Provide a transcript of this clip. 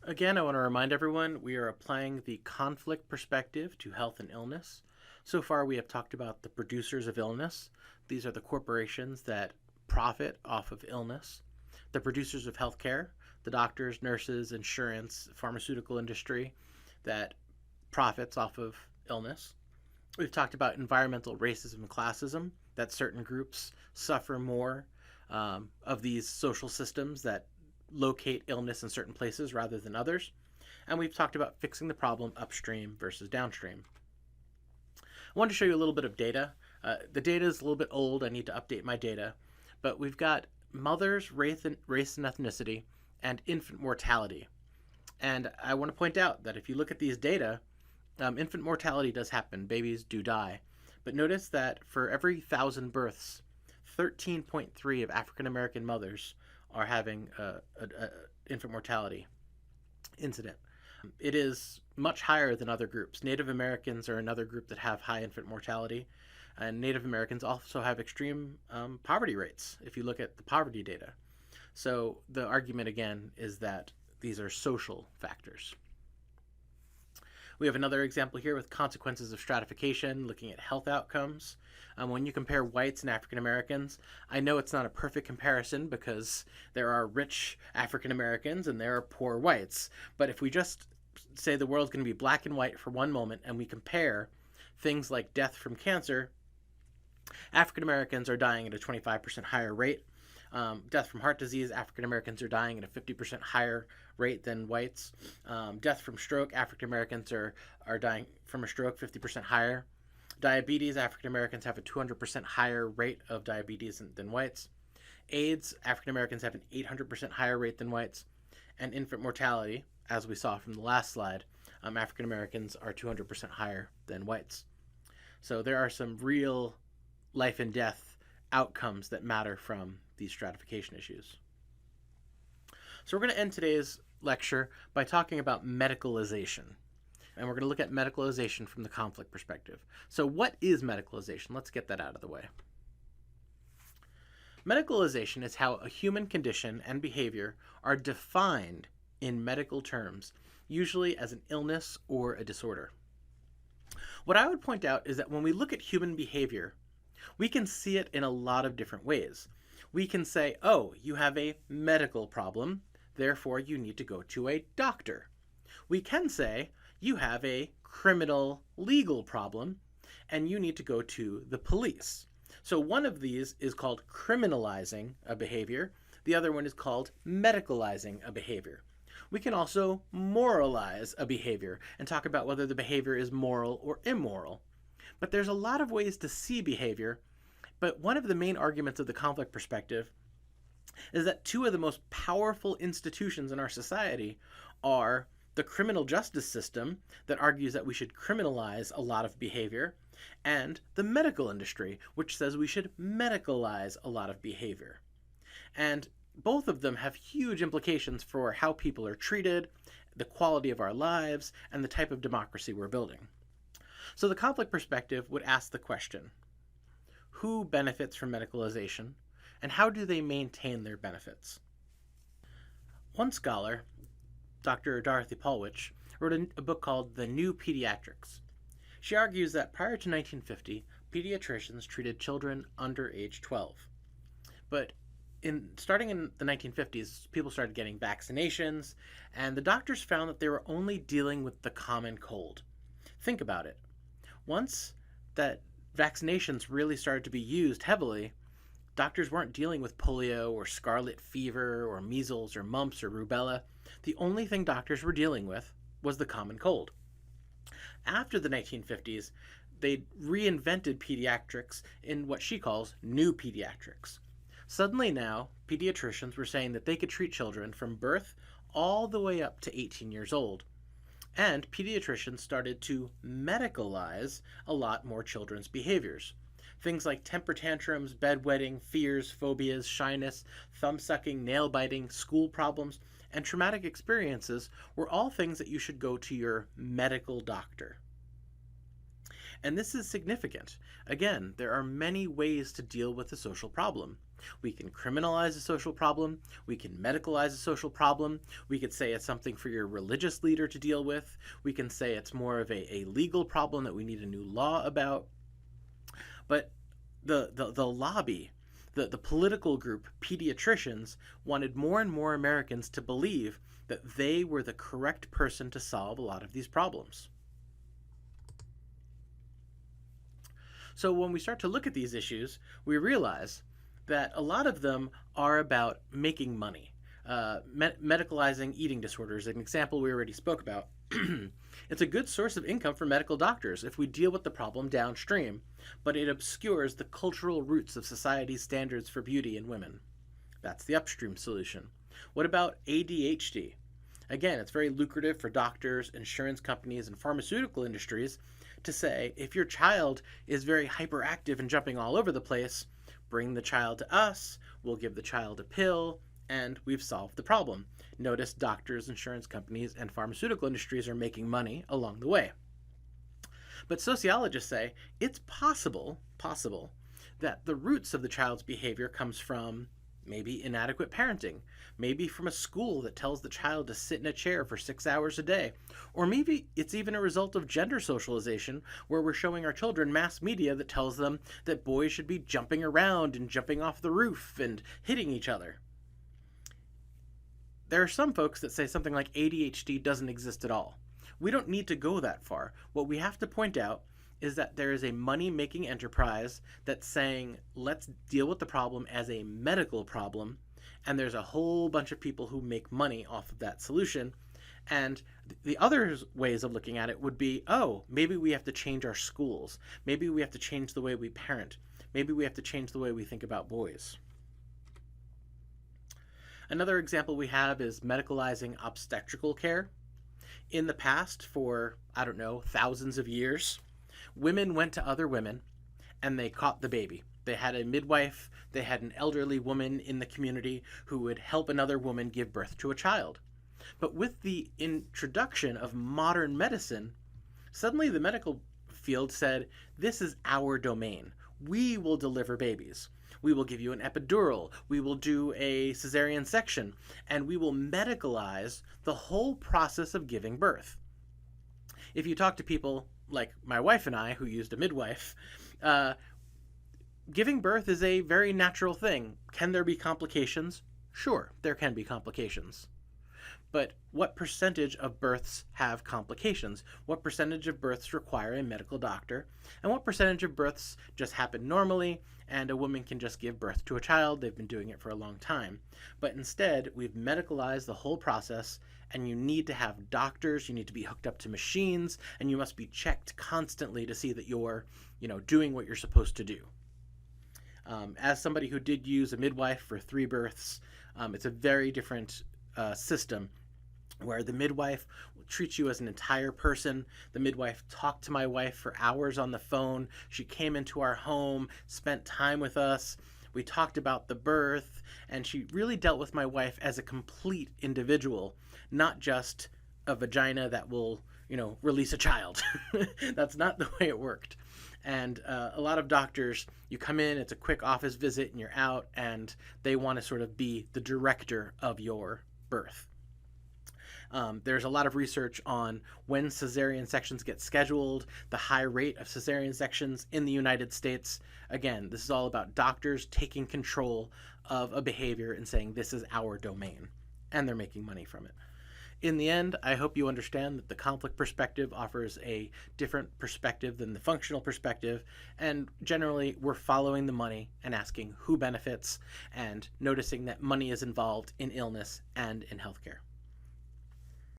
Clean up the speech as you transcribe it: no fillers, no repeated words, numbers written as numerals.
Again, I want to remind everyone we are applying the conflict perspective to health and illness. So far, we have talked about the producers of illness. These are the corporations that profit off of illness. The producers of healthcare, the doctors, nurses, insurance, pharmaceutical industry that profits off of illness. We've talked about environmental racism and classism, that certain groups suffer more of these social systems that locate illness in certain places rather than others. And we've talked about fixing the problem upstream versus downstream. I wanted to show you a little bit of data. The data is a little bit old. I need to update my data. But we've got mothers, race and ethnicity, and infant mortality. And I want to point out that if you look at these data, infant mortality does happen. Babies do die. But notice that for every 1,000 births, 13.3 of African American mothers are having an infant mortality incident. It is much higher than other groups. Native Americans are another group that have high infant mortality, and Native Americans also have extreme poverty rates if you look at the poverty data. So the argument again is that these are social factors. We have another example here with consequences of stratification, looking at health outcomes. When you compare whites and African Americans, I know it's not a perfect comparison because there are rich African Americans and there are poor whites. But if we just say the world's going to be black and white for one moment and we compare things like death from cancer, African Americans are dying at a 25% higher rate. Death from heart disease, African Americans are dying at a 50% higher rate than whites. Death from stroke, African Americans are dying from a stroke 50% higher. Diabetes, African Americans have a 200% higher rate of diabetes than whites. AIDS, African Americans have an 800% higher rate than whites. And infant mortality, as we saw from the last slide, African Americans are 200% higher than whites. So there are some real life and death outcomes that matter from these stratification issues. So we're going to end today's lecture by talking about medicalization. And we're going to look at medicalization from the conflict perspective. So what is medicalization? Let's get that out of the way. Medicalization is how a human condition and behavior are defined in medical terms, usually as an illness or a disorder. What I would point out is that when we look at human behavior, we can see it in a lot of different ways. We can say, oh, you have a medical problem, therefore you need to go to a doctor. We can say, you have a criminal legal problem, and you need to go to the police. So one of these is called criminalizing a behavior. The other one is called medicalizing a behavior. We can also moralize a behavior and talk about whether the behavior is moral or immoral. But there's a lot of ways to see behavior. But one of the main arguments of the conflict perspective is that two of the most powerful institutions in our society are the criminal justice system that argues that we should criminalize a lot of behavior, and the medical industry, which says we should medicalize a lot of behavior. And both of them have huge implications for how people are treated, the quality of our lives, and the type of democracy we're building. So the conflict perspective would ask the question, who benefits from medicalization, and how do they maintain their benefits? One scholar, Dr. Dorothy Polwich, wrote a book called The New Pediatrics. She argues that prior to 1950, pediatricians treated children under age 12. But starting in the 1950s, people started getting vaccinations, and the doctors found that they were only dealing with the common cold. Think about it. Once that vaccinations really started to be used heavily, doctors weren't dealing with polio or scarlet fever or measles or mumps or rubella. The only thing doctors were dealing with was the common cold. After the 1950s, they reinvented pediatrics in what she calls new pediatrics. Suddenly now, pediatricians were saying that they could treat children from birth all the way up to 18 years old. And pediatricians started to medicalize a lot more children's behaviors. Things like temper tantrums, bedwetting, fears, phobias, shyness, thumb-sucking, nail-biting, school problems, and traumatic experiences were all things that you should go to your medical doctor. And this is significant. Again, there are many ways to deal with the social problem. We can criminalize a social problem. We can medicalize a social problem. We could say it's something for your religious leader to deal with. We can say it's more of a legal problem that we need a new law about. But the lobby, the political group, pediatricians, wanted more and more Americans to believe that they were the correct person to solve a lot of these problems. So when we start to look at these issues, we realize that a lot of them are about making money. Medicalizing eating disorders, an example we already spoke about. It's a good source of income for medical doctors if we deal with the problem downstream, but it obscures the cultural roots of society's standards for beauty in women. That's the upstream solution. What about ADHD? Again, it's very lucrative for doctors, insurance companies, and pharmaceutical industries to say, if your child is very hyperactive and jumping all over the place, bring the child to us, we'll give the child a pill, and we've solved the problem. Notice doctors, insurance companies, and pharmaceutical industries are making money along the way. But sociologists say it's possible that the roots of the child's behavior comes from maybe inadequate parenting, maybe from a school that tells the child to sit in a chair for 6 hours a day, or maybe it's even a result of gender socialization where we're showing our children mass media that tells them that boys should be jumping around and jumping off the roof and hitting each other. There are some folks that say something like ADHD doesn't exist at all. We don't need to go that far. What we have to point out is that there is a money-making enterprise that's saying, let's deal with the problem as a medical problem, and there's a whole bunch of people who make money off of that solution. And the other ways of looking at it would be, oh, maybe we have to change our schools. Maybe we have to change the way we parent. Maybe we have to change the way we think about boys. Another example we have is medicalizing obstetrical care. In the past, for, thousands of years, women went to other women and they caught the baby. They had a midwife, they had an elderly woman in the community who would help another woman give birth to a child. But with the introduction of modern medicine, suddenly the medical field said, this is our domain. We will deliver babies. We will give you an epidural, we will do a cesarean section, and we will medicalize the whole process of giving birth. If you talk to people like my wife and I, who used a midwife, giving birth is a very natural thing. Can there be complications? Sure, there can be complications. But what percentage of births have complications? What percentage of births require a medical doctor? And what percentage of births just happen normally and a woman can just give birth to a child? They've been doing it for a long time. But instead, we've medicalized the whole process, and you need to have doctors, you need to be hooked up to machines, and you must be checked constantly to see that you're, doing what you're supposed to do. As somebody who did use a midwife for 3 births, it's a very different system where the midwife treats you as an entire person. The midwife talked to my wife for hours on the phone. She came into our home, spent time with us. We talked about the birth, and she really dealt with my wife as a complete individual, not just a vagina that will, release a child. That's not the way it worked. And a lot of doctors, you come in, it's a quick office visit, and you're out, and they want to sort of be the director of your birth. There's a lot of research on when cesarean sections get scheduled, the high rate of cesarean sections in the United States. Again, this is all about doctors taking control of a behavior and saying this is our domain, and they're making money from it. In the end, I hope you understand that the conflict perspective offers a different perspective than the functional perspective, and generally we're following the money and asking who benefits and noticing that money is involved in illness and in healthcare.